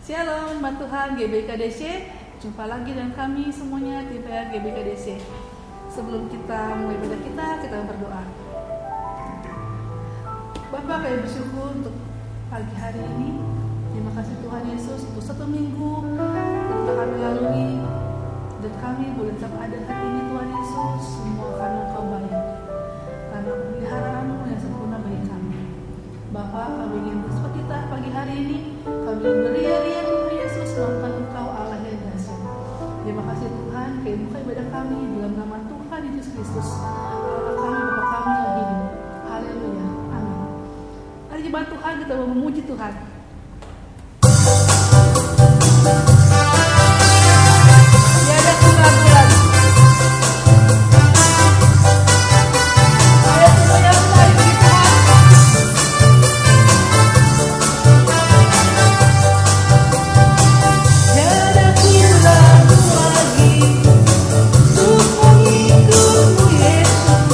Shalom, jemaat Tuhan GBKDC. Jumpa lagi dengan kami semuanya tim PR GBKDC. Sebelum kita mulai ibadah kita berdoa. Bapak, kami bersyukur untuk pagi hari ini. Terima kasih Tuhan Yesus untuk satu minggu yang telah kami lalui, dan kami boleh tetap ada hari ini Tuhan Yesus, semua karena Engkau baik, karena pemeliharaan-Mu yang sempurna bagi kami. Bapak, kami ingin bersukacita pagi hari ini. Kami ingin beria-ria Tuhan Yesus melakukan Engkau Allah yang dahsyat. Terima kasih Tuhan, buka ibadah kami dalam nama Tuhan Yesus Kristus, Allah kami, Bapa kami yang hidup. Haleluya, amin. Mari jemaat Tuhan, kita mau memuji Tuhan. Tiada tunggal lagi. Ayo semuanya mulai bagi Tuhan. Tiada tunggal lagi untuk mengikut-Mu Yesus.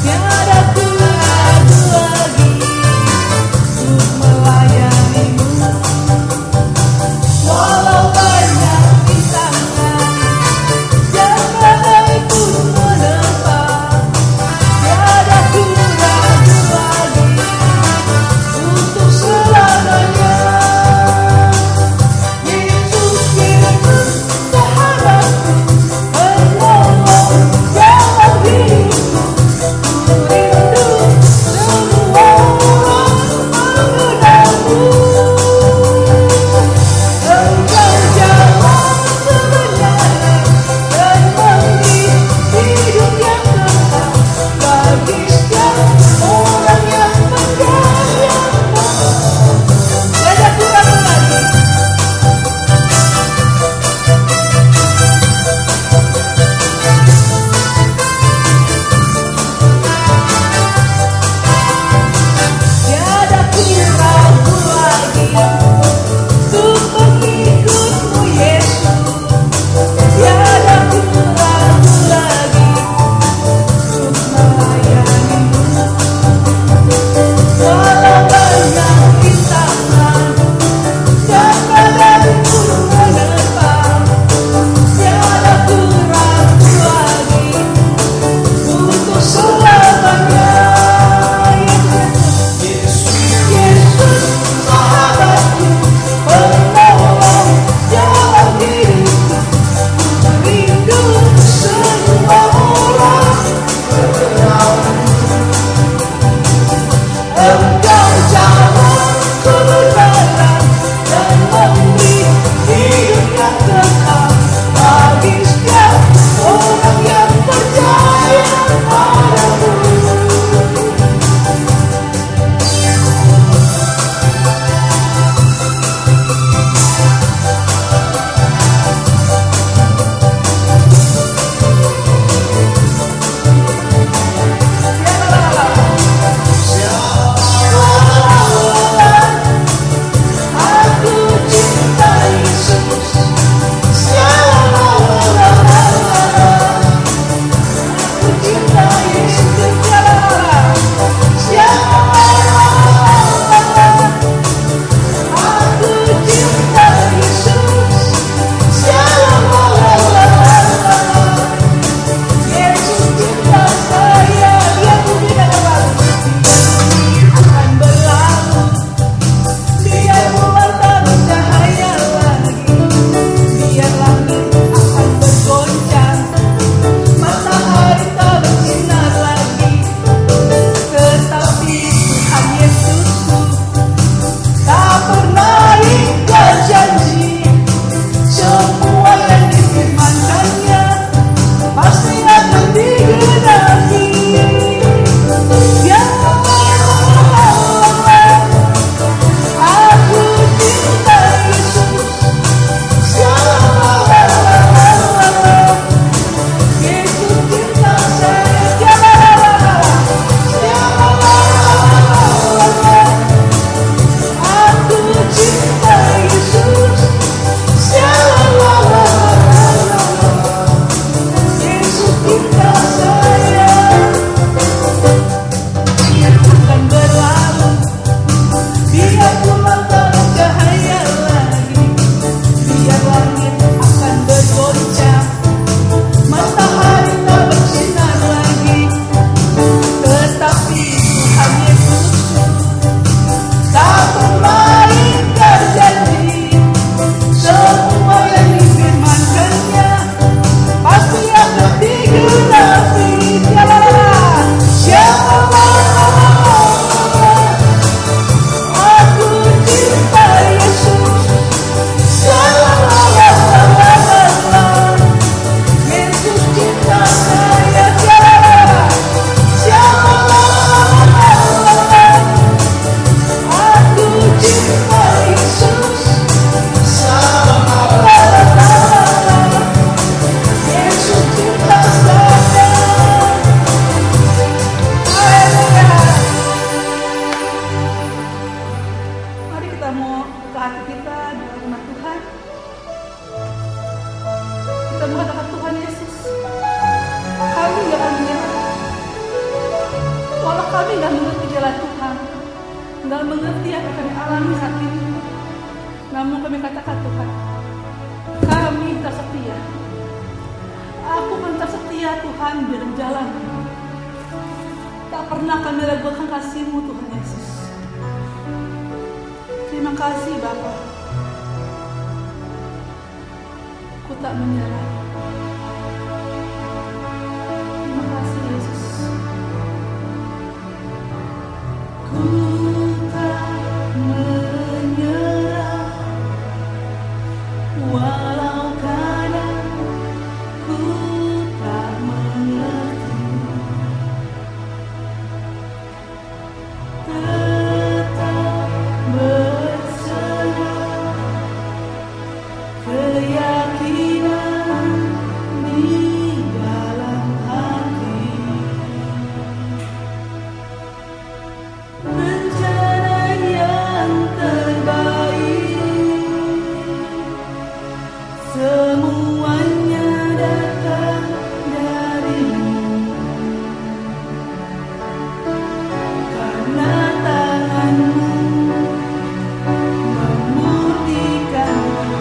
Tiada tunggal lagi untuk melayani. kita mengatakan Tuhan Yesus, kami gak akan menyerah. Walau kami gak mengerti jalan Tuhan, gak mengerti apa yang kami alami saat ini, namun kami katakan Tuhan, kami tetap setia. Aku akan tetap setia Tuhan di dalam jalan. Tak pernah kami ragukan kasih-Mu Tuhan Yesus. Terima kasih Bapa. Ku tak menyerah. Terima kasih Yesus. Ku tak menyerah, walau kadang ku tak mengerti. Tetap berserah, keyakinan di dalam hati. Rencana yang terbaik, semuanya datang dari-Mu. Karena tangan-Mu memutihkanku,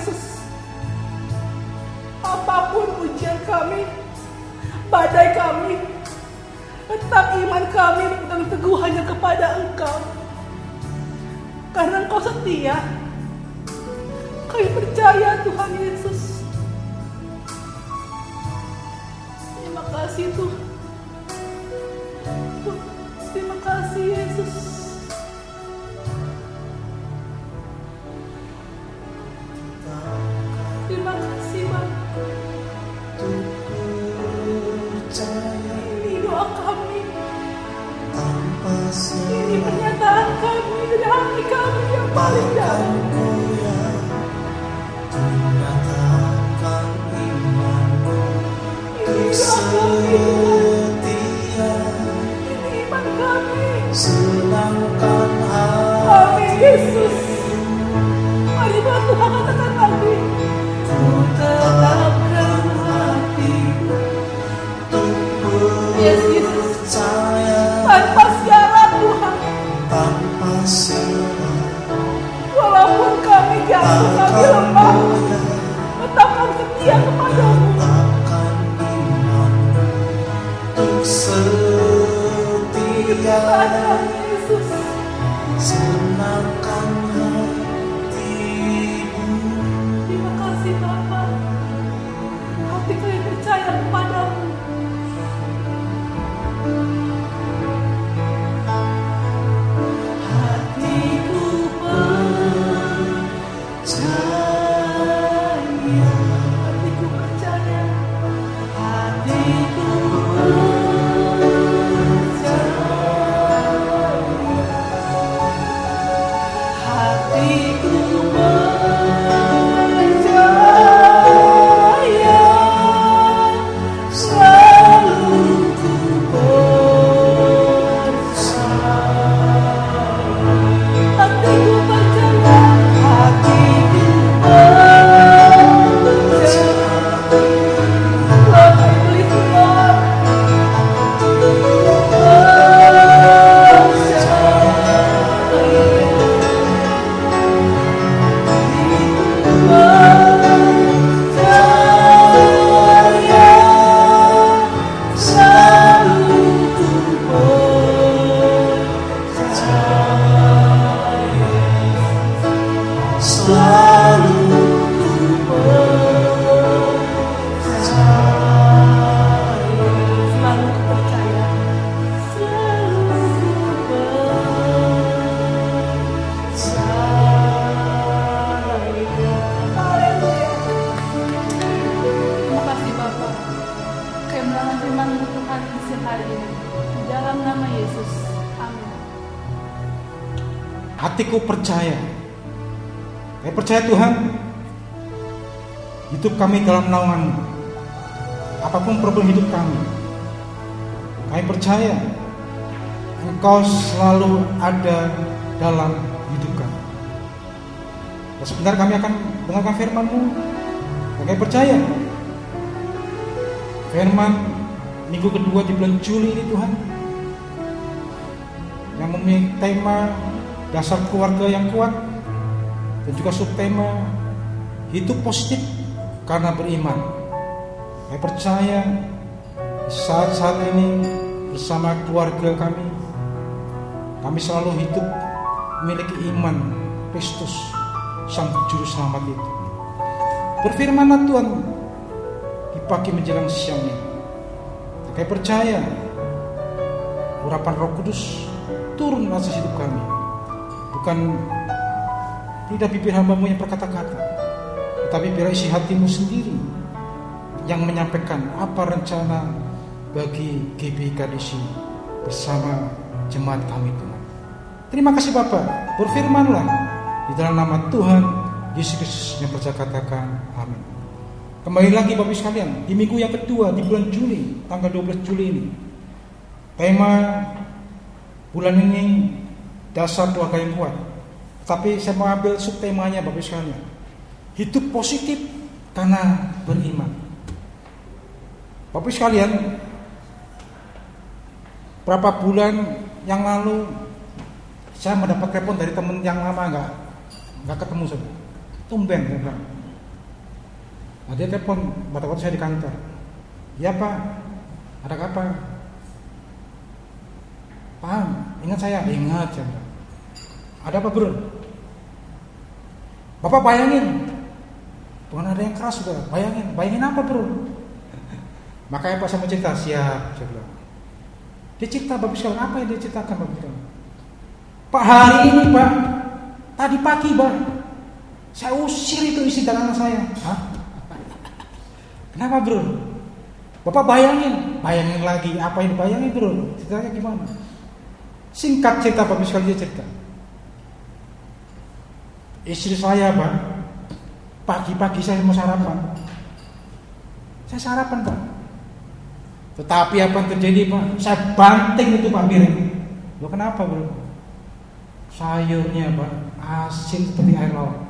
Yesus. Apapun ujian kami, badai kami, tetap iman kami berpegang teguh hanya kepada Engkau. Karena Engkau setia. Kami percaya Tuhan Yesus. Terima kasih Tuhan. Terima kasih Yesus. Terima kasih Bapa. Ini doa kami. Ini pernyataan kami dari hati kami yang paling dalam. Senangkan Amin Yesus. Mari bantu katakan lagi. Ku tetapkan hatiku Yes Yesus. Tanpa syarat Tuhan. Tanpa syarat. Walaupun kami jatuh, kami lemah, tetap kami setia kepadamu. Tetapkan imanmu untuk setia. Yesus. Senangkan hatimu. Terima kasih Bapa. Hati kami percaya kepadamu. Hatiku percaya. Hatiku percaya. Hatiku hatiku percaya. Saya percaya Tuhan, hidup kami dalam naungan-Mu. Apapun problem hidup kami, kami percaya Engkau selalu ada dalam hidup kami. Dan sebentar kami akan dengarkan firman-Mu. Dan kami percaya firman minggu kedua di bulan Juli ini Tuhan, yang memiliki tema dasar keluarga yang kuat dan juga subtema hidup positif karena beriman. Saya percaya saat-saat ini bersama keluarga kami selalu hidup memiliki iman Kristus Sang Juru Selamat itu. Berfirmanlah Tuhan di pagi menjelang siang ini. Saya percaya urapan Roh Kudus turun atas hidup kami. Bukan lidah bibir hamba-Mu yang berkata-kata, tetapi biar isi hati-Mu sendiri yang menyampaikan apa rencana bagi GBIKDC bersama jemaat kami Tuhan. Terima kasih Bapak. Berfirmanlah di dalam nama Tuhan Yesus Kristus yang percaya katakan amin. Kembali lagi Bapak sekalian, di minggu yang kedua di bulan Juli, tanggal 12 Juli ini, tema bulan ini dasar keluarga yang kuat. Tapi saya mau ambil subtemanya Bapak sekalian, hidup positif karena beriman. Bapak sekalian, berapa bulan yang lalu saya mendapat telepon dari teman yang lama nggak ketemu saya. Tumben saya bilang, Nah, dia telepon waktu saya di kantor. Ya Pak, ada apa? Paham, ingat saya? Ingat saya. Ada apa bro? Bapak bayangin, bukan ada yang keras sudah. Bayangin apa bro? Makanya Pak saya mau cerita, siap saya bilang. Dia cerita bagus sekali, apa yang dia ceritakan bagus sekali. Pak hari ini Pak, tadi pagi Pak, saya usir itu isi dan anak saya. Hah? Kenapa bro? Bapak bayangin lagi, apa yang dibayangin bro? Ceritanya gimana? Singkat cerita bagus sekali dia cerita. Istri saya Pak, pagi-pagi saya mau sarapan. Saya sarapan Pak. Tetapi apa yang terjadi Pak? Saya banting itu Pak piring. Loh kenapa bro? Sayurnya Pak, asin seperti air laut.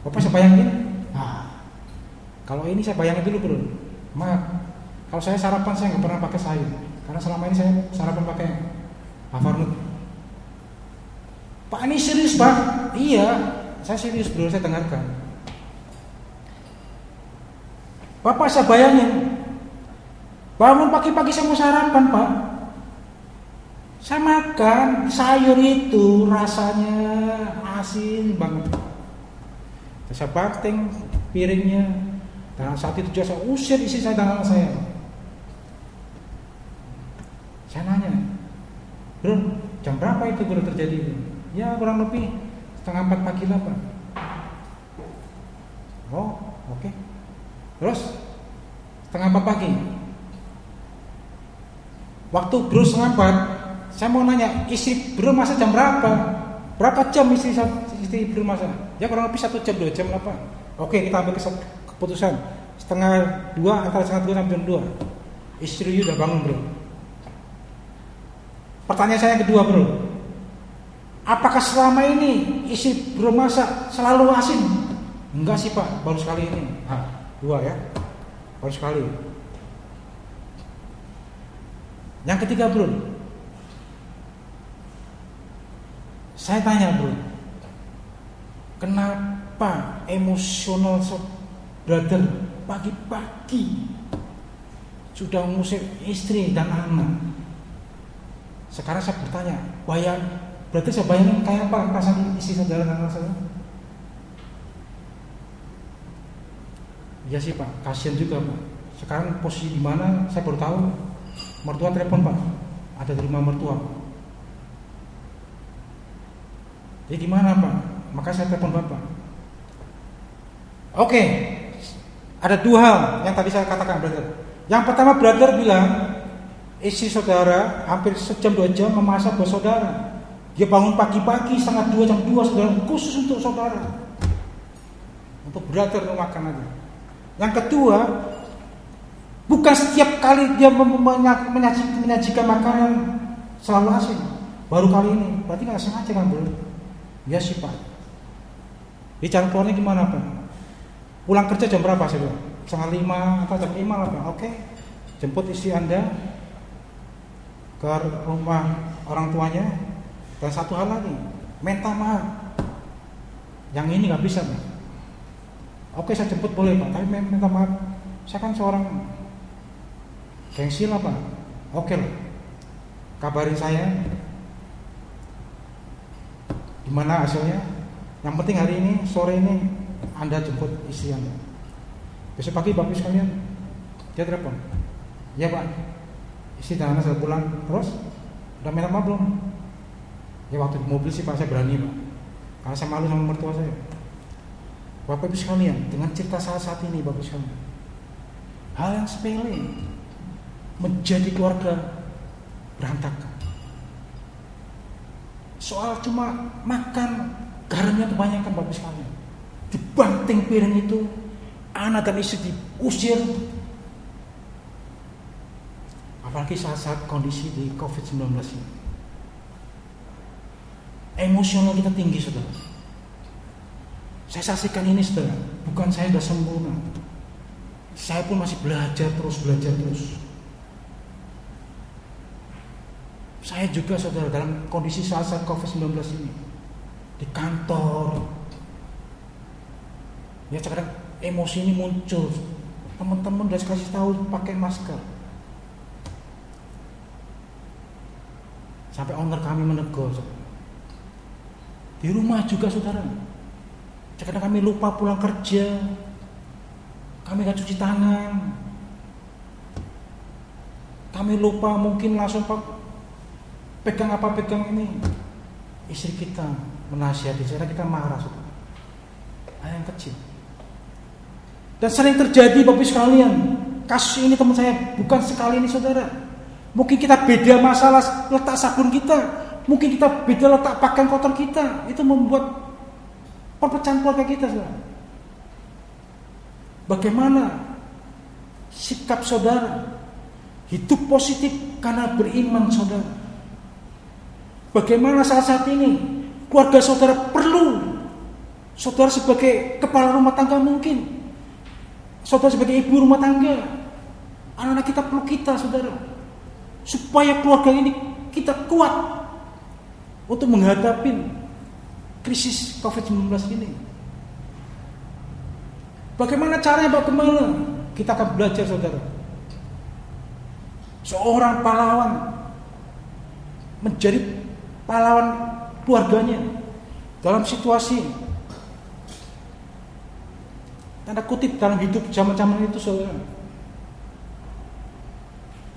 Bapak saya bayangin? Nah, kalau ini saya bayangin dulu bro. Maaf, kalau saya sarapan saya nggak pernah pakai sayur. Karena selama ini saya sarapan pakai Alfamart. Pak ini serius Pak? Iya, saya serius bro, saya dengarkan. Bapak saya bayangin, bangun pagi-pagi saya mau sarapan Pak. Saya makan sayur itu rasanya asin banget. Saya banting piringnya. Dan saat itu juga saya usir isi saya dan anak saya. Saya nanya, bro, jam berapa itu bro terjadi? Ya kurang lebih 3:30 pagi lah Pak. Oh, oke. Terus 3:30 pagi. Waktu bro 3:30, saya mau nanya, istri bro masak jam berapa? Berapa jam istri bro masak? Ya kurang lebih 1 jam 2 jam lah Pak. Oke, kita ambil keputusan 1:30 antara 1:30 sampai jam 2. Istri udah bangun bro. Pertanyaan saya yang kedua bro, apakah selama ini istri bro masak selalu asin? Enggak sih Pak, baru sekali ini. 2 ya, baru sekali. Yang ketiga bro, saya tanya bro, kenapa emosional brother pagi-pagi sudah mengusir istri dan anak? Sekarang saya bertanya, berarti saya bayangin kayak apa perasaan istri saudara dan anak saya? Iya sih Pak, kasihan juga Pak. Sekarang posisi di mana saya baru tahu. Mertua telepon Pak, ada di rumah mertua. Jadi gimana Pak? Maka saya telepon Bapak. Oke, ada 2 hal yang tadi saya katakan brother. Yang pertama brother bilang istri saudara hampir sejam 2 jam memasak buat saudara. Dia bangun pagi-pagi 1:30 jam 2 saudara, khusus untuk saudara, untuk brother mau makan aja. Yang kedua, bukan setiap kali dia menyajikan makanan selalu asin. Baru kali ini, berarti nggak sengaja kan bro? Ya sih Pak. Di jalan keluarnya gimana Pak? Pulang kerja jam berapa saya bilang? 4:30 atau jam 5 lah Pak. Oke, jemput istri Anda ke rumah orang tuanya. Dan satu hal lagi, minta maaf. Yang ini nggak bisa Pak. Oke, saya jemput boleh Pak, tapi minta maaf. Saya kan seorang gengsi lah Pak. Oke lah, kabarin saya gimana hasilnya. Yang penting hari ini, sore ini Anda jemput istri Anda. Besok pagi bagus sekalian. Dia telepon, ya Pak, istri dan anak saya pulang. Terus udah minta maaf belum? Ya waktu di mobil sih Pak saya berani Pak, karena saya malu sama mertua saya. Bapak Ibu sekalian, dengan cerita saat ini Bapak Ibu sekalian, hal yang sepele menjadi keluarga berantakan. Soal cuma makan, garamnya kebanyakan Bapak Ibu sekalian. Dibanting piring itu, anak dan istri diusir. Apalagi saat-saat kondisi di COVID-19 ini. Emosional kita tinggi saudara. Saya saksikan ini saudara, bukan saya sudah sempurna. Saya pun masih belajar terus. Saya juga saudara dalam kondisi saat-saat COVID-19 ini. Di kantor. Ya kadang emosi ini muncul. Teman-teman udah kasih tahu pakai masker. Sampai owner kami menegur. Di rumah juga saudara. Kadang kami lupa pulang kerja. Kami gak cuci tangan. Kami lupa mungkin langsung pegang ini. Istri kita menasihati, cara kita marah saudara. Hal yang kecil. Dan sering terjadi Bapak sekalian. Kasus ini teman saya bukan sekali ini saudara. Mungkin kita beda masalah letak sabun kita, mungkin kita beda letak pakaian kotor kita, itu membuat perpecahan keluarga kita saudara. Bagaimana sikap saudara? Hidup positif karena beriman saudara. Bagaimana saat ini keluarga saudara perlu saudara sebagai kepala rumah tangga mungkin, saudara sebagai ibu rumah tangga, anak-anak kita perlu kita saudara, supaya keluarga ini kita kuat untuk menghadapi krisis COVID-19 ini. Bagaimana caranya? Bagaimana? Kita akan belajar saudara. Seorang pahlawan menjadi pahlawan keluarganya dalam situasi tanda kutip dalam hidup zaman-zaman itu saudara.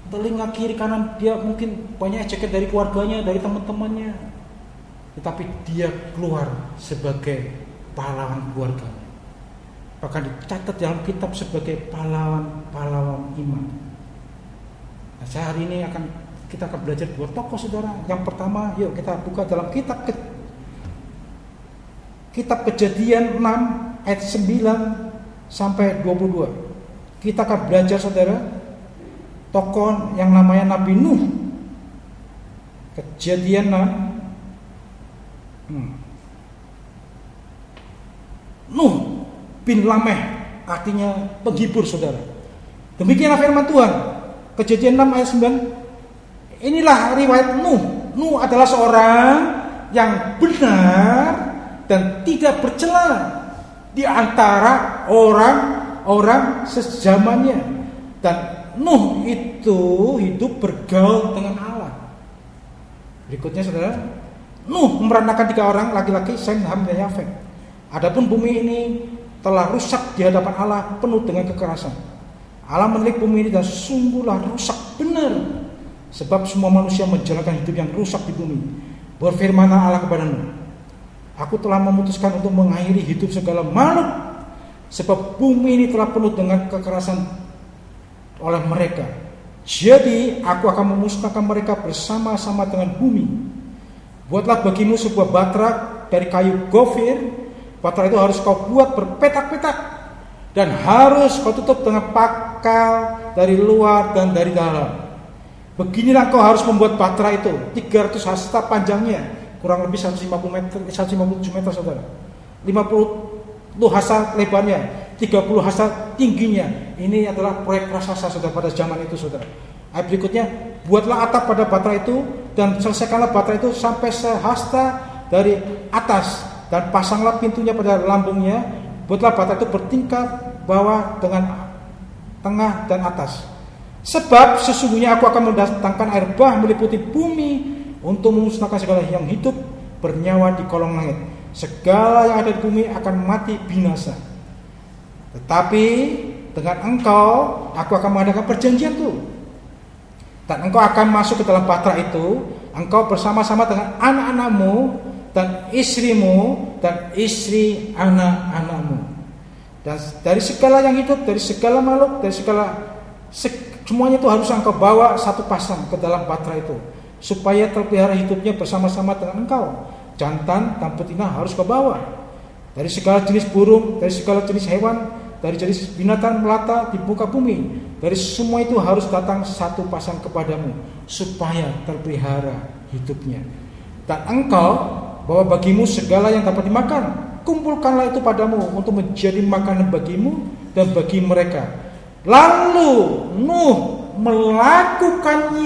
Telinga kiri kanan dia mungkin banyak ejekan dari keluarganya, dari teman-temannya, tetapi dia keluar sebagai pahlawan keluarga. Bahkan dicatat dalam kitab sebagai pahlawan iman. Nah, saya hari ini kita akan belajar dua tokoh saudara. Yang pertama, yuk kita buka dalam kitab Kejadian 6 ayat 9 sampai 22. Kita akan belajar saudara tokoh yang namanya Nabi Nuh. Kejadian 6. Nuh bin Lameh artinya penghibur saudara. Demikianlah firman Tuhan. Kejadian 6 ayat 9. Inilah riwayat Nuh. Nuh adalah seorang yang benar dan tidak bercela di antara orang-orang sezamannya. Dan Nuh itu hidup bergaul dengan Allah. Berikutnya saudara, Nuh meranakan 3 orang laki-laki, Sem, Ham, dan Yafet. Adapun bumi ini telah rusak di hadapan Allah, penuh dengan kekerasan. Allah menilik bumi ini dan sungguhlah rusak benar, sebab semua manusia menjalankan hidup yang rusak di bumi. Berfirmanlah Allah kepada Nuh, aku telah memutuskan untuk mengakhiri hidup segala makhluk, sebab bumi ini telah penuh dengan kekerasan oleh mereka. Jadi aku akan memusnahkan mereka bersama-sama dengan bumi. Buatlah bagimu sebuah batra dari kayu gofir. Batra itu harus kau buat berpetak-petak, dan harus kau tutup dengan pakal dari luar dan dari dalam. Beginilah kau harus membuat batra itu, 300 hasta panjangnya, kurang lebih 157 meter saudara, 50 hasta lebarnya, 30 hasta tingginya. Ini adalah proyek raksasa saudara pada zaman itu saudara. Ayat berikutnya, buatlah atap pada batra itu dan selesaikanlah batra itu sampai sehasta dari atas, dan pasanglah pintunya pada lambungnya. Buatlah batra itu bertingkat bawah dengan tengah dan atas. Sebab sesungguhnya aku akan mendatangkan air bah meliputi bumi untuk memusnahkan segala yang hidup bernyawa di kolong langit. Segala yang ada di bumi akan mati binasa. Tetapi dengan engkau aku akan mengadakan perjanjian itu. Dan engkau akan masuk ke dalam batra itu, engkau bersama-sama dengan anak-anakmu dan istrimu dan istri anak-anakmu. Dan dari segala yang hidup, dari segala makhluk, dari semuanya itu harus engkau bawa satu pasang ke dalam batra itu, supaya terpelihara hidupnya bersama-sama dengan engkau. Jantan dan betina harus kau bawa. Dari segala jenis burung, dari segala jenis hewan, dari jenis binatang melata di muka bumi, dari semua itu harus datang satu pasang kepadamu, supaya terpelihara hidupnya. Dan engkau bawa bagimu segala yang dapat dimakan. Kumpulkanlah itu padamu untuk menjadi makanan bagimu dan bagi mereka. Lalu Nuh melakukan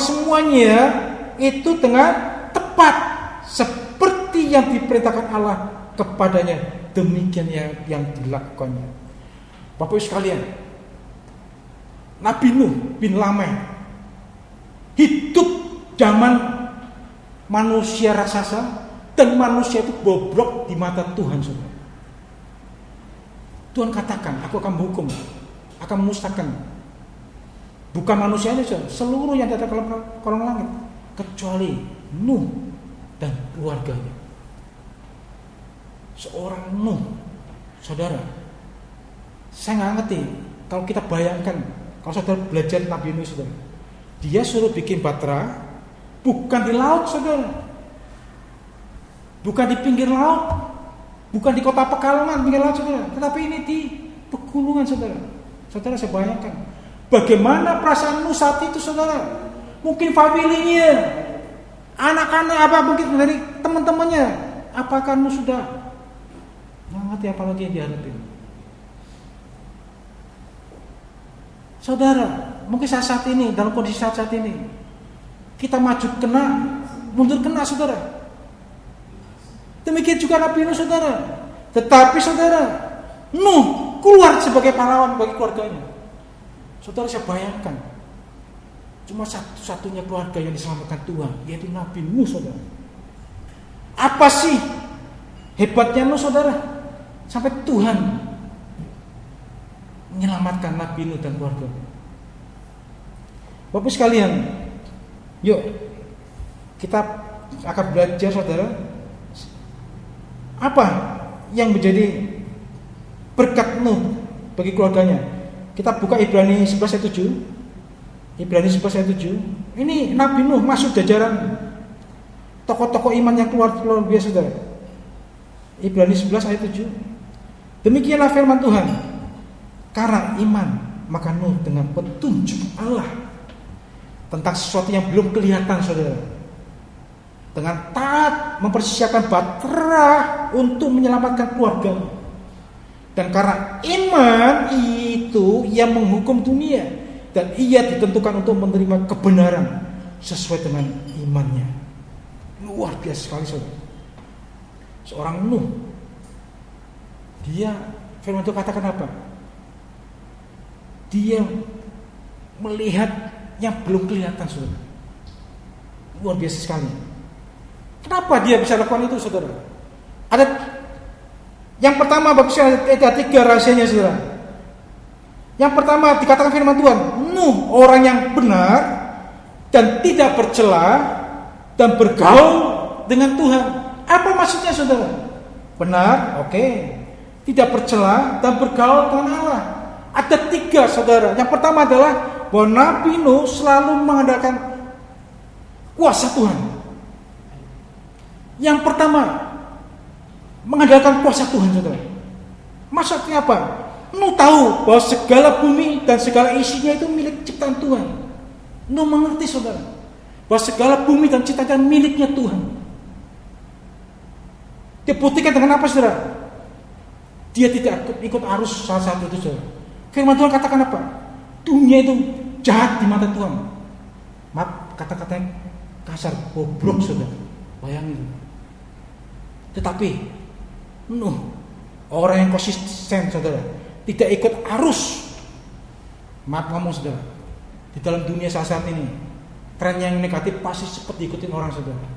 semuanya itu dengan tepat seperti seperti yang diperintahkan Allah kepadanya, demikian yang dilakukannya. Bapak Ibu sekalian, Nabi Nuh bin Lameh hidup zaman manusia raksasa dan manusia itu bobrok di mata Tuhan, saudara. Tuhan katakan, aku akan menghukum, akan memusnahkan bukan manusianya saja, seluruh yang ada dalam kolong langit kecuali Nuh dan keluarganya. Seorang Nuh, saudara, saya nggak ngerti kalau kita bayangkan, kalau saudara belajar Nabi Nuh, saudara, dia suruh bikin batra bukan di laut, saudara, bukan di pinggir laut, bukan di kota Pekalongan pinggir laut, saudara, tetapi ini di pegunungan, saudara. Saudara, saya bayangkan bagaimana perasaan Nuh saat itu, saudara. Mungkin familinya, anak-anak, apa mungkin dari teman-temannya. Apakah Nuh sudah mengerti apa lagi yang dihadapi? Saudara, mungkin saat ini, dalam kondisi saat ini, kita maju kena, mundur kena, saudara. Demikian juga Nabi Nuh, saudara. Tetapi saudara, Nuh keluar sebagai pahlawan bagi keluarganya. Saudara, saya bayangkan cuma satu-satunya keluarga yang diselamatkan Tuhan, yaitu Nabi Nuh, saudara. Apa sih hebatnya Nuh, saudara, sampai Tuhan menyelamatkan Nabi Nuh dan keluarganya. Bapak sekalian, yuk kita akan belajar, saudara, apa yang menjadi berkat Nuh bagi keluarganya. Kita buka Ibrani 11 ayat 7. Ibrani 11 ayat 7. Ini Nabi Nuh masuk jajaran tokoh-tokoh iman yang luar biasa, saudara. Ibrani 11 ayat 7. Demikianlah firman Tuhan. Karena iman, maka Nuh dengan petunjuk Allah tentang sesuatu yang belum kelihatan, saudara, dengan taat mempersiapkan batra untuk menyelamatkan keluarganya. Dan karena iman itu ia menghukum dunia, dan ia ditentukan untuk menerima kebenaran sesuai dengan imannya. Luar biasa sekali, saudara. Seorang Nuh, dia, firman Tuhan katakan apa? Dia melihat yang belum kelihatan, saudara. Luar biasa sekali. Kenapa dia bisa lakukan itu, saudara? Ada yang pertama, Bapak Saudara, ada 3 rahasianya, saudara. Yang pertama dikatakan firman Tuhan, Nuh orang yang benar dan tidak bercela dan bergaul dengan Tuhan. Apa maksudnya, saudara? Benar, oke. Tidak bercela dan bergaul dengan Allah. Ada 3, saudara. Yang pertama adalah bahwa Nabi Nuh selalu mengandalkan kuasa Tuhan. Yang pertama, mengandalkan kuasa Tuhan, saudara. Maksudnya apa? Nuh tahu bahwa segala bumi dan segala isinya itu milik ciptaan Tuhan. Nuh mengerti, saudara, bahwa segala bumi dan ciptaan miliknya Tuhan. Dia buktikan dengan apa, saudara? Dia tidak ikut arus saat itu, saudara. Firman Tuhan katakan apa? Dunia itu jahat di mata Tuhan. Maaf, kata-katanya kasar, bobrok, saudara. Bayangin. Tetapi Nuh, orang yang konsisten, saudara, tidak ikut arus. Maaf ngomong, saudara, di dalam dunia saat ini tren yang negatif pasti cepat diikutin orang, saudara.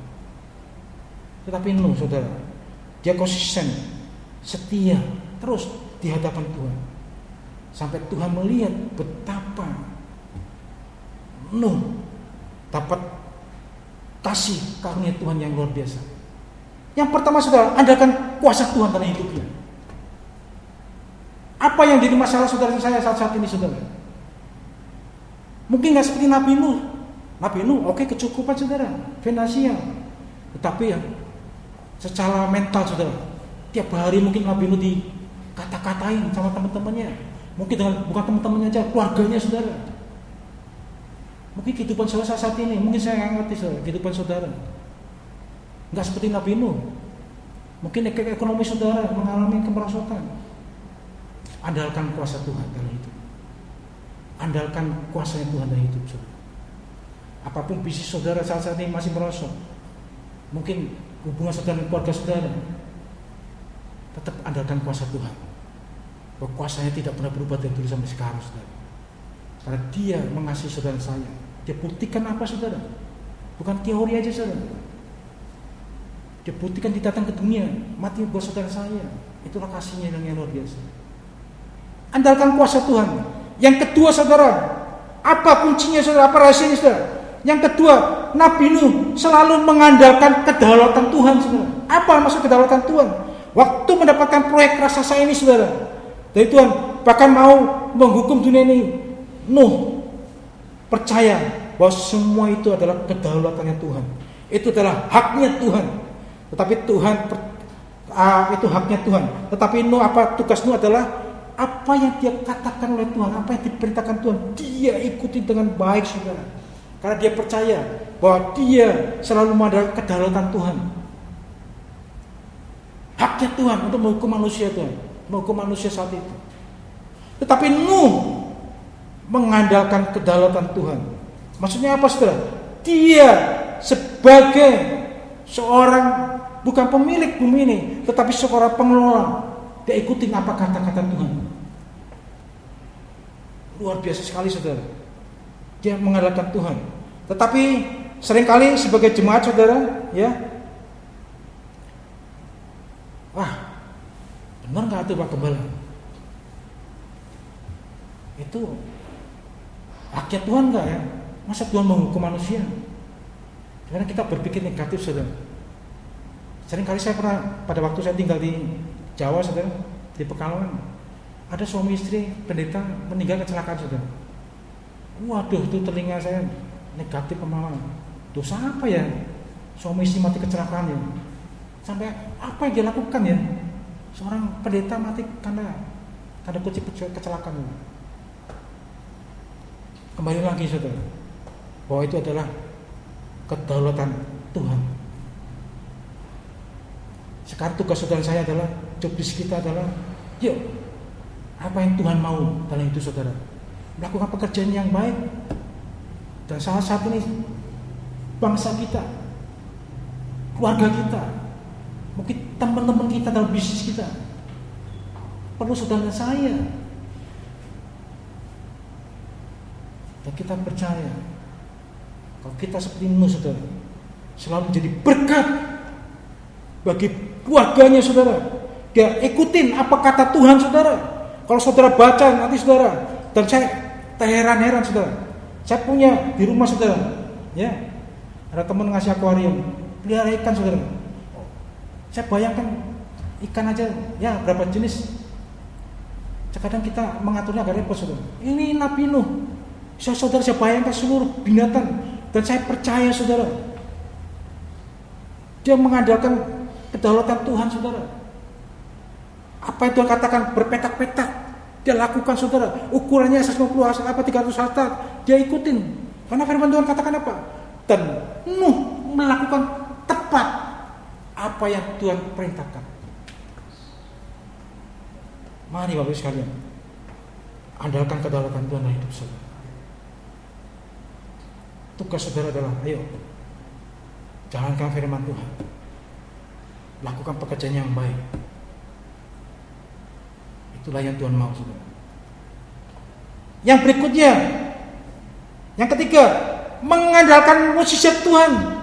Tetapi Nuh, saudara, dia konsisten, setia terus di hadapan Tuhan, sampai Tuhan melihat betapa Nuh dapat kasih karunia Tuhan yang luar biasa. Yang pertama, saudara, andalkan kuasa Tuhan dalam hidupnya. Apa yang jadi masalah saudara saya saat ini, saudara? Mungkin nggak seperti Nabi Nuh. Nabi Nuh, oke, kecukupan, saudara, finansial. Tetapi ya, secara mental, saudara, tiap hari mungkin Nabi Nuh dikata-katain sama teman-temannya. Mungkin dengan bukan teman-temannya aja, keluarganya, saudara. Mungkin kehidupan saudara saat ini, mungkin saya nggak ngerti, saudara, kehidupan saudara. Enggak seperti Nabi Nuh. Mungkin ekonomi saudara mengalami kemerosotan. Andalkan kuasa Tuhan dalam hidup. Andalkan kuasanya Tuhan dalam hidup, saudara. Apapun bisnis saudara saat ini masih merosot, mungkin hubungan saudara dengan keluarga saudara, tetap andalkan kuasa Tuhan. Bahwa kuasanya tidak pernah berubah dari dulu sampai sekarang, saudara. Karena Dia mengasihi saudara saya. Dia buktikan apa, saudara? Bukan teori aja, saudara. Dia buktikan Dia datang ke dunia, mati buat saudara saya. Itulah kasihnya yang luar biasa. Andalkan kuasa Tuhan. Yang kedua, saudara, apa kuncinya, saudara? Apa rahasianya, saudara? Yang kedua, Nabi Nuh selalu mengandalkan kedaulatan Tuhan, saudara. Apa maksud kedaulatan Tuhan? Waktu mendapatkan proyek raksasa ini, saudara, dari Tuhan, bahkan mau menghukum dunia ini, Nuh percaya bahwa semua itu adalah kedaulatannya Tuhan. Itu adalah haknya Tuhan. Tetapi Tuhan itu haknya Tuhan. Tetapi Nuh, apa tugas Nuh adalah apa yang dia katakan oleh Tuhan, apa yang diperintahkan Tuhan, dia ikuti dengan baik, saudara. Karena dia percaya bahwa dia selalu mengandalkan kedaulatan Tuhan. Haknya Tuhan untuk menghukum manusia, Tuhan, menghukum manusia saat itu. Tetapi Nuh mengandalkan kedaulatan Tuhan. Maksudnya apa, saudara? Dia sebagai seorang bukan pemilik bumi ini, tetapi seorang pengelola. Dia ikutin apa kata-kata Tuhan. Luar biasa sekali, saudara. Dia mengandalkan Tuhan. Tetapi seringkali sebagai jemaat, saudara, ya, wah, benar nggak itu Pak Gembala? Itu haknya Tuhan nggak ya? Masa Tuhan menghukum manusia? Karena kita berpikir negatif, saudara. Seringkali saya pernah, pada waktu saya tinggal di Jawa, saudara, di Pekalongan, ada suami istri pendeta meninggal kecelakaan, saudara. Waduh, itu telinga saya negatif kemana? Dosa apa ya? Suami istri mati kecelakaan ya? Sampai apa yang dia lakukan ya? Seorang pendeta mati karena kunci kecelakaan ya? Kembali lagi, saudara, bahwa itu adalah kedaulatan Tuhan. Sekarang tugas saudara saya adalah, job desk kita adalah, yuk, apa yang Tuhan mau dalam itu, saudara? Melakukan pekerjaan yang baik. Dan saat ini bangsa kita, keluarga kita, mungkin teman-teman kita dalam bisnis kita perlu saudara saya. Dan kita percaya kalau kita seperti Nuh, saudara, selalu menjadi berkat bagi keluarganya, saudara. Dia ikutin apa kata Tuhan, saudara. Kalau saudara baca nanti, saudara, dan saya heran-heran, saudara. Saya punya di rumah, saudara, ya, ada teman ngasih akuarium, pelihara ikan, saudara. Saya bayangkan ikan aja, ya, berapa jenis. Terkadang kita mengaturnya agak repot, saudara. Ini Nabi Nuh, saudara, saya bayangkan seluruh binatang, dan saya percaya, saudara, dia mengandalkan kedaulatan Tuhan, saudara. Apa yang Tuhan katakan berpetak-petak, dia lakukan, saudara. Ukurannya 150 apa 300 hasta, dia ikutin. Karena firman Tuhan katakan apa? Dan Nuh melakukan tepat apa yang Tuhan perintahkan. Mari Bapak Ibu sekalian, andalkan kedaulatan Tuhan dalam hidup saudara. Tugas saudara adalah, ayo, jalankan firman Tuhan, lakukan pekerjaan yang baik. Itulah yang Tuhan mau, saudara. Yang berikutnya, yang ketiga, mengandalkan mukjizat Tuhan.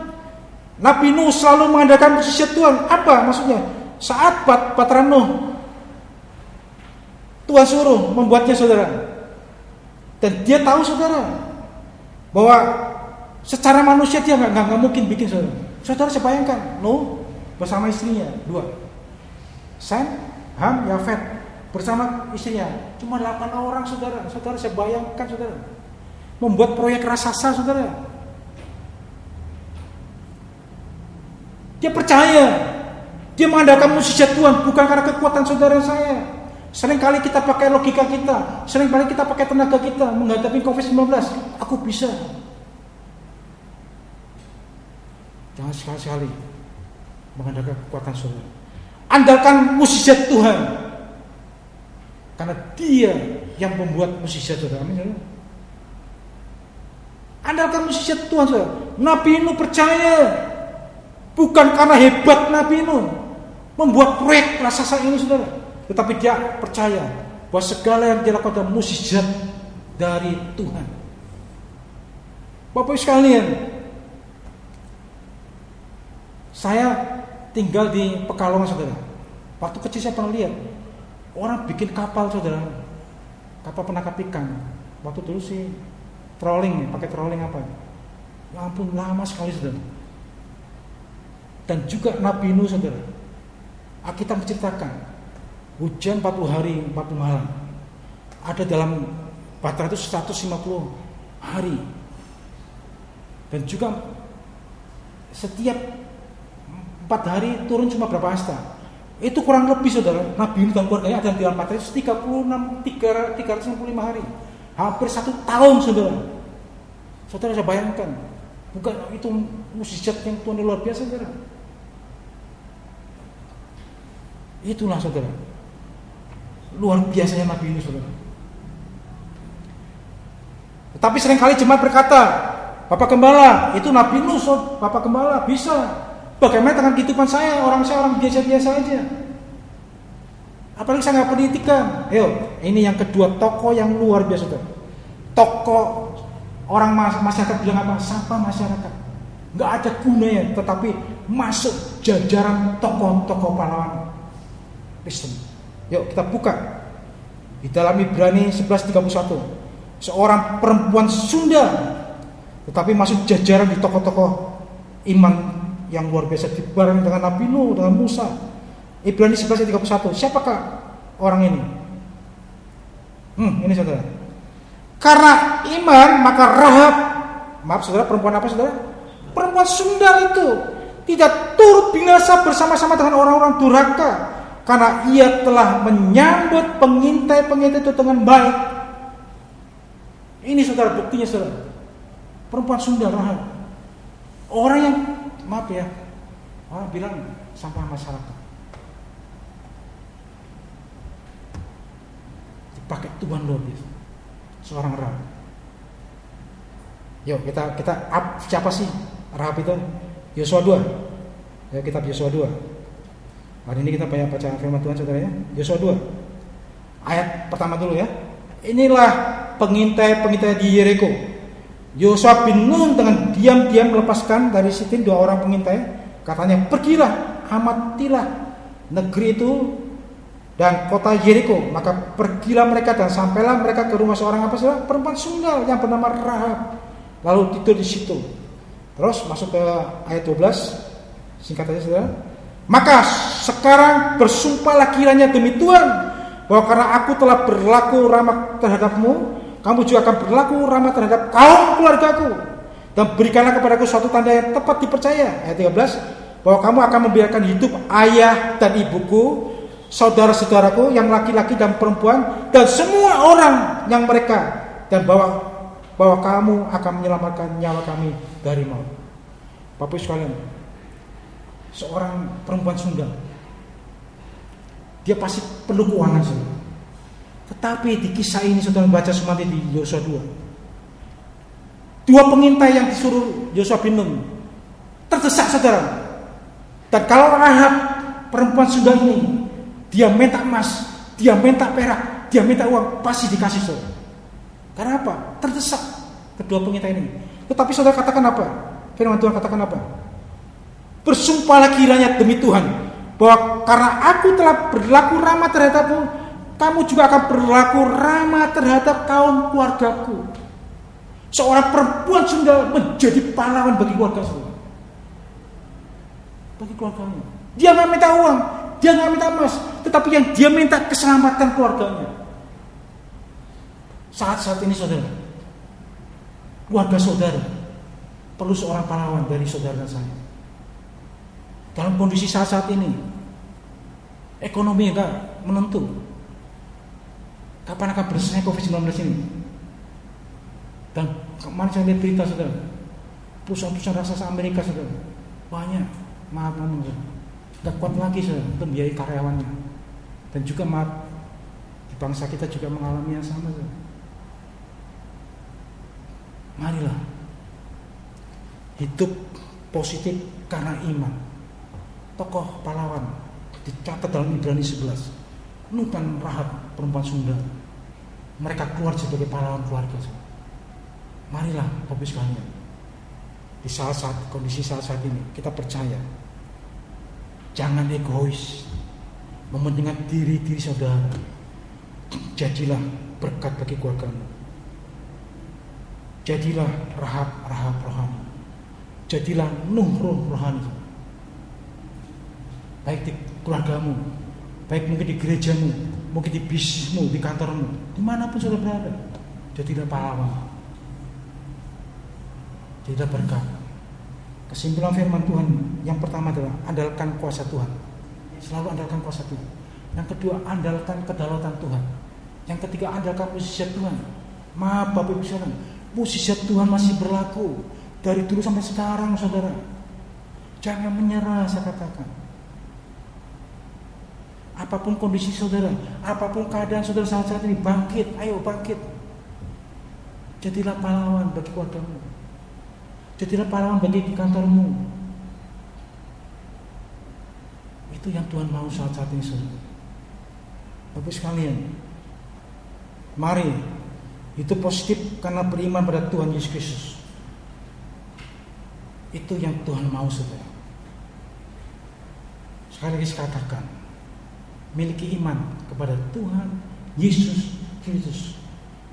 Nabi Nuh selalu mengandalkan mukjizat Tuhan. Apa maksudnya? Saat bahtera Nuh, Tuhan suruh membuatnya, saudara. Dan dia tahu, saudara, bahwa secara manusia dia nggak mungkin bikin, saudara. Saudara, saya bayangkan Nuh bersama istrinya 2, Sem, Ham, Yafet, bersama istrinya cuma 8 orang, saudara. Saudara, saya bayangkan, saudara, membuat proyek raksasa, saudara. Dia percaya, dia mengandalkan mukjizat Tuhan, bukan karena kekuatan saudara saya. Seringkali kita pakai logika kita, seringkali kita pakai tenaga kita menghadapi COVID-19. Aku bisa. Jangan sekali-sekali mengandalkan kekuatan saudara. Andalkan mukjizat Tuhan, karena Dia yang membuat mukjizat, saudara. Amin. Andalkan mukjizat Tuhan, saudara. Nabi Nuh percaya Bukan karena hebat Nabi Nuh membuat proyek raksasa ini, saudara, tetapi dia percaya bahwa segala yang dia lakukan adalah mukjizat dari Tuhan. Bapak Ibu sekalian, saya tinggal di Pekalongan, saudara. Waktu kecil saya pernah lihat orang bikin kapal, saudara, kapal penangkap ikan. Waktu dulu sih trolling, pakai trolling apa? Ya ampun, lama sekali, saudara. Dan juga Nabi Nuh, saudara, Alkitab menceritakan hujan 40 hari 40 malam. Ada dalam Bahtera itu 150 hari. Dan juga setiap 4 hari turun cuma berapa hasta. Itu kurang lebih, saudara, Nabi Nuh dan keluarganya ada di dalam Bahtera itu 365 hari. Hampir 1 tahun, saudara. Saudara bisa bayangkan, bukan itu mukjizat yang Tuhan luar biasa, saudara. Itulah, saudara, luar biasanya Nabi Nuh, saudara. Tetapi seringkali jemaat berkata, Bapak Gembala, itu Nabi Nuh, Bapak Gembala, bisa. Bagaimana dengan kehidupan saya orang biasa-biasa aja. Apalagi saya nggak pendidikan. Ayo, ini yang kedua, tokoh yang luar biasa, saudara. Tokoh orang masyarakat bilang apa? Sampah masyarakat. Nggak ada gunanya, tetapi masuk jajaran tokoh-tokoh pahlawan Kristen. Yuk kita buka di dalam Ibrani 11:31. Seorang perempuan Sunda tetapi masuk jajaran di tokoh-tokoh iman yang luar biasa dibareng dengan Nabi Nuh, dengan Musa. Ibrani 11:31. Siapakah orang ini? Ini, saudara. Karena iman maka Rahab, maaf saudara, perempuan apa, saudara? Perempuan Sunda itu tidak turut binasa bersama-sama dengan orang-orang durhaka, karena ia telah menyambut pengintai-pengintai itu dengan baik. Ini, saudara, buktinya, saudara. Perempuan Sunda, Rahab. Orang yang, maaf ya, orang bilang sampah masyarakat. Dipakai Tuhan luar biasa. Seorang Rahab. Yuk kita siapa sih Rahab itu? Yosua 2. Ya, kitab Yosua 2. Hari ini kita banyak baca firman Tuhan, saudara, ya. Yosua 2. Ayat pertama dulu, ya. Inilah pengintai-pengintai di Yeriko. Yosua bin Nun dengan diam-diam melepaskan dari Sitim 2 orang pengintai. Katanya, pergilah, amatilah negeri itu dan kota Yeriko. Maka pergilah mereka dan sampailah mereka ke rumah seorang apa, saudara? Perempuan Sunda yang bernama Rahab. Lalu tidur di situ. Terus masuk ke ayat 12. Singkat aja, saudara. Maka sekarang bersumpahlah kiranya demi Tuhan, bahwa karena aku telah berlaku ramah terhadapmu, kamu juga akan berlaku ramah terhadap kaum keluargaku. Dan berikanlah kepadaku suatu tanda yang tepat dipercaya. Ayat 13. Bahwa kamu akan membiarkan hidup ayah dan ibuku, saudara-saudaraku yang laki-laki dan perempuan, dan semua orang yang mereka, dan bahwa kamu akan menyelamatkan nyawa kami dari maut. Bapak sekalian, seorang perempuan Sunda, dia pasti perlu keuangan, saudara. Tetapi di kisah ini, saudara, baca semati di Yosua 2. 2 pengintai yang disuruh Yosua bin Nun terdesak, saudara. Dan kalau Rahab, perempuan Sunda ini, dia minta emas, dia minta perak, dia minta uang, pasti dikasih, saudara. Karena apa? Terdesak kedua pengintai ini. Tetapi saudara katakan apa? Firman Tuhan katakan apa? Bersumpahlah kiranya demi Tuhan, bahwa karena aku telah berlaku ramah terhadapmu, kamu juga akan berlaku ramah terhadap kaum keluargaku. Seorang perempuan Sunda menjadi pahlawan bagi keluarga, saudara. Bagi keluarganya. Dia nggak minta uang, dia nggak minta emas, tetapi yang dia minta keselamatan keluarganya. Saat-saat ini, saudara, keluarga saudara perlu seorang pahlawan dari saudara dan saya. Dalam kondisi saat-saat ini, ekonomi enggak menentu. Kapan akan selesai COVID-19 ini? Dan kemarin saya lihat berita, saudara, perusahaan-perusahaan raksasa Amerika, saudara, banyak, maaf, nggak kuat lagi, saudara, untuk membiayai karyawannya. Dan juga maaf, di bangsa kita juga mengalami yang sama, saudara. Marilah hidup positif karena iman. tokoh pahlawan dicatat dalam Ibrani 11. Nuh dan Rahab perempuan Sunda, mereka keluar sebagai pahlawan keluarga. Marilah Bapak sekalian, di kondisi saat ini kita percaya, jangan egois mementingkan diri saudara. Jadilah berkat bagi keluargamu. Jadilah Rahab rohani. Jadilah Nuh rohani. Baik di keluargamu, baik mungkin di gerejamu, mungkin di bisnismu, di kantormu, dimanapun saudara berada. Jadilah pahlawan. Jadilah berkat. Kesimpulan firman Tuhan yang pertama adalah andalkan kuasa Tuhan. Selalu andalkan kuasa Tuhan. Yang kedua, andalkan kedaulatan Tuhan. Yang ketiga, andalkan mukjizat Tuhan. Maaf Bapak Ibu saudara, mukjizat Tuhan masih berlaku dari dulu sampai sekarang saudara. Jangan menyerah, saya katakan. Apapun kondisi saudara, apapun keadaan saudara saat ini, bangkit, ayo bangkit. Jadilah pahlawan bagi keluargamu. Jadilah pahlawan bagi kantormu. Itu yang Tuhan mau saat ini saudara. Bapak sekalian, mari itu positif karena beriman pada Tuhan Yesus Kristus. Itu yang Tuhan mau saudara. Sekali lagi saya katakan, miliki iman kepada Tuhan Yesus Kristus,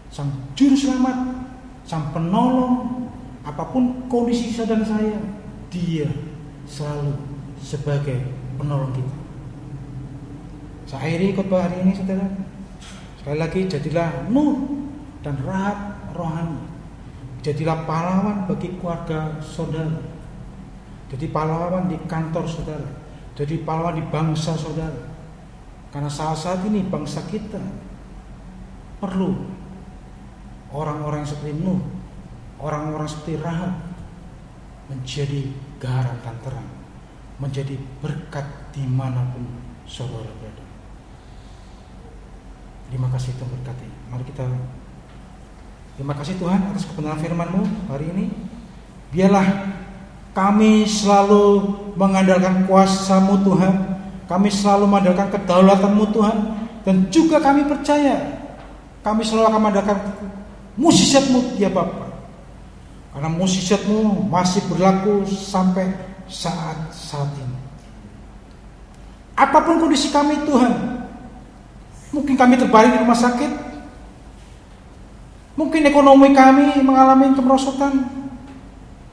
Sang Juru Selamat, Sang Penolong. Apapun kondisi saudara saya, Dia selalu sebagai penolong kita. Saya akhiri khotbah hari ini saudara. Sekali lagi, jadilah Nuh dan Rahab rohani. Jadilah pahlawan bagi keluarga saudara. Jadi pahlawan di kantor saudara. Jadi pahlawan di bangsa saudara. Karena saat ini bangsa kita perlu orang-orang seperti Nuh, orang-orang seperti Rahab menjadi garam dan terang, menjadi berkat dimanapun saudara berada. Terima kasih Tuhan berkati. Mari kita terima kasih Tuhan atas kebenaran firman-Mu hari ini. Biarlah kami selalu mengandalkan kuasa-Mu Tuhan. Kami selalu mengandalkan kedaulatan-Mu Tuhan. Dan juga kami percaya kami selalu akan mengandalkan mukjizat-Mu ya Bapa. Karena mukjizat-Mu masih berlaku sampai saat ini. Apapun kondisi kami Tuhan, mungkin kami terbaring di rumah sakit, mungkin ekonomi kami mengalami kemerosotan,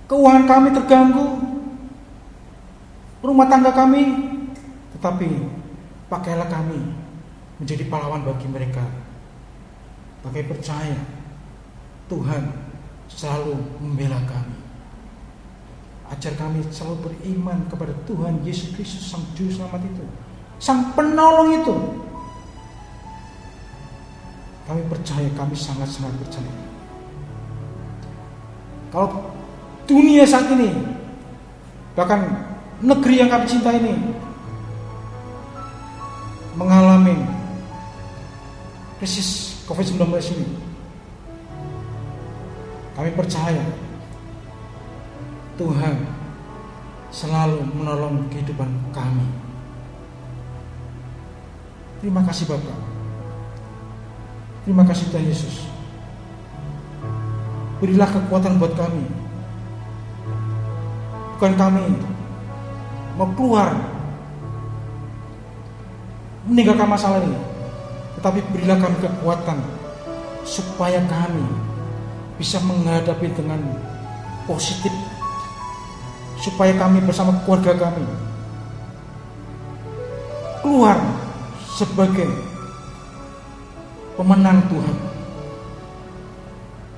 keuangan kami terganggu, rumah tangga kami, tetapi pakailah kami menjadi pahlawan bagi mereka. Pakai percaya Tuhan selalu membela kami. Ajar kami selalu beriman kepada Tuhan Yesus Kristus, Sang Juru Selamat itu, Sang Penolong itu. Kami percaya, kami sangat-sangat percaya. Kalau dunia saat ini, bahkan negeri yang kami cintai ini mengalami krisis COVID-19 ini, kami percaya Tuhan selalu menolong kehidupan kami. Terima kasih Bapak. Terima kasih Tuhan Yesus. Berilah kekuatan buat kami. Bukan kami mau keluar meninggalkan masalah ini, tetapi berilah kami kekuatan supaya kami bisa menghadapi dengan positif, supaya kami bersama keluarga kami keluar sebagai pemenang Tuhan,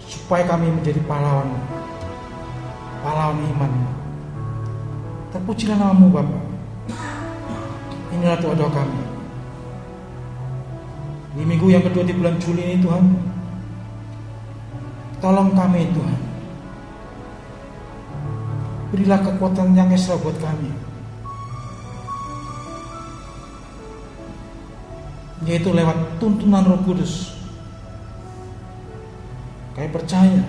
supaya kami menjadi pahlawan iman. Terpujilah nama-Mu Bapa. Inilah doa kami di minggu yang kedua di bulan Juli ini Tuhan. Tolong kami Tuhan, berilah kekuatan yang ekstra buat kami, yaitu lewat tuntunan Roh Kudus. Kami percaya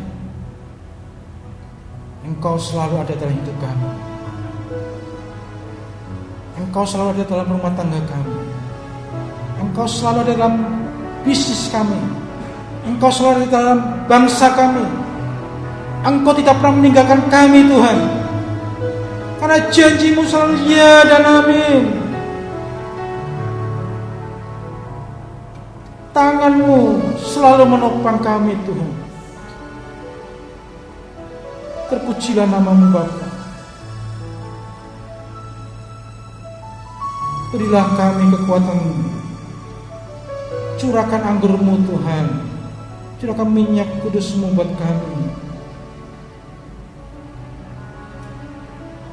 Engkau selalu ada dalam hidup kami. Engkau selalu ada dalam rumah tangga kami. Engkau selalu ada dalam bisnis kami. Engkau selalu ada dalam bangsa kami. Engkau tidak pernah meninggalkan kami, Tuhan. Karena janji-Mu selalu ya dan amin. Tangan-Mu selalu menopang kami, Tuhan. Terpujilah nama-Mu, Bapa. Berilah kami kekuatan. Curahkan anggur-Mu, Tuhan. Curahkan minyak kudus-Mu buat kami.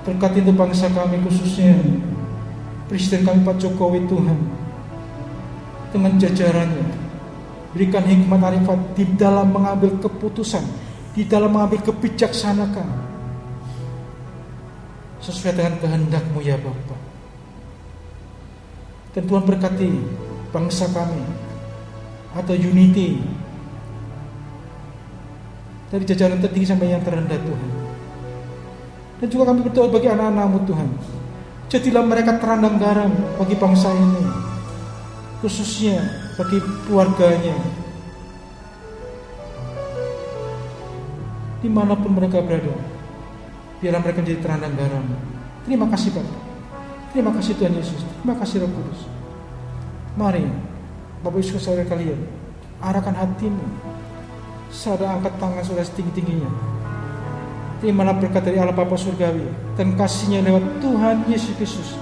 Berkati untuk bangsa kami, khususnya Presiden kami Pak Jokowi, Tuhan, dengan jajarannya. Berikan hikmat arifat di dalam mengambil keputusan, di dalam mengambil kebijaksanaan sesuai dengan kehendak-Mu ya Bapa. Dan Tuhan berkati bangsa kami atau unity dari jajaran tertinggi sampai yang terendah, Tuhan. Dan juga kami berdoa bagi anak-anak-Mu, Tuhan. Jadilah mereka terang dan garam bagi bangsa ini, khususnya bagi keluarganya, dimanapun mereka berada. Biarlah mereka menjadi terang dan garam. Terima kasih Bapa. Terima kasih Tuhan Yesus. Terima kasih Roh Kudus. Mari Bapak Ibu saudara kalian, arahkan hatimu. Saudara angkat tangan saudara setinggi-tingginya. Terimalah berkat dari Allah Bapa Surgawi dan kasih-Nya lewat Tuhan Yesus Kristus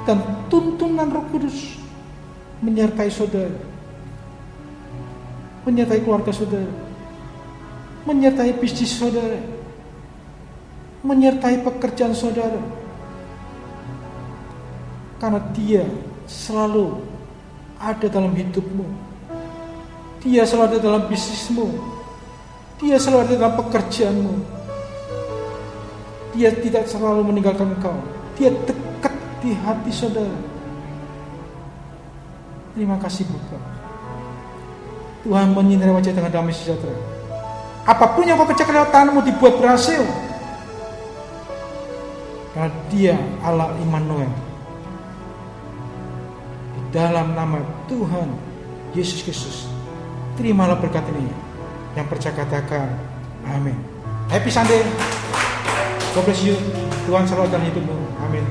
dan tuntunan Roh Kudus menyertai saudara, menyertai keluarga saudara, menyertai bisnis saudara, menyertai pekerjaan saudara. Karena Dia selalu ada dalam hidupmu. Dia selalu ada dalam bisnismu. Dia selalu ada dalam pekerjaanmu. Dia tidak selalu meninggalkan engkau. Dia dekat di hati saudara. Terima kasih Bapa. Tuhan menyinari wajah dengan damai sejahtera. Apapun yang kau kerjakan lewat tanganmu dibuat berhasil. Karena Dia Allah Immanuel. Di dalam nama Tuhan Yesus Kristus, terimalah berkat ini. Yang percaya katakan amin. Happy Sunday. God bless you. Tuhan selalu dalam hidupmu. Amin.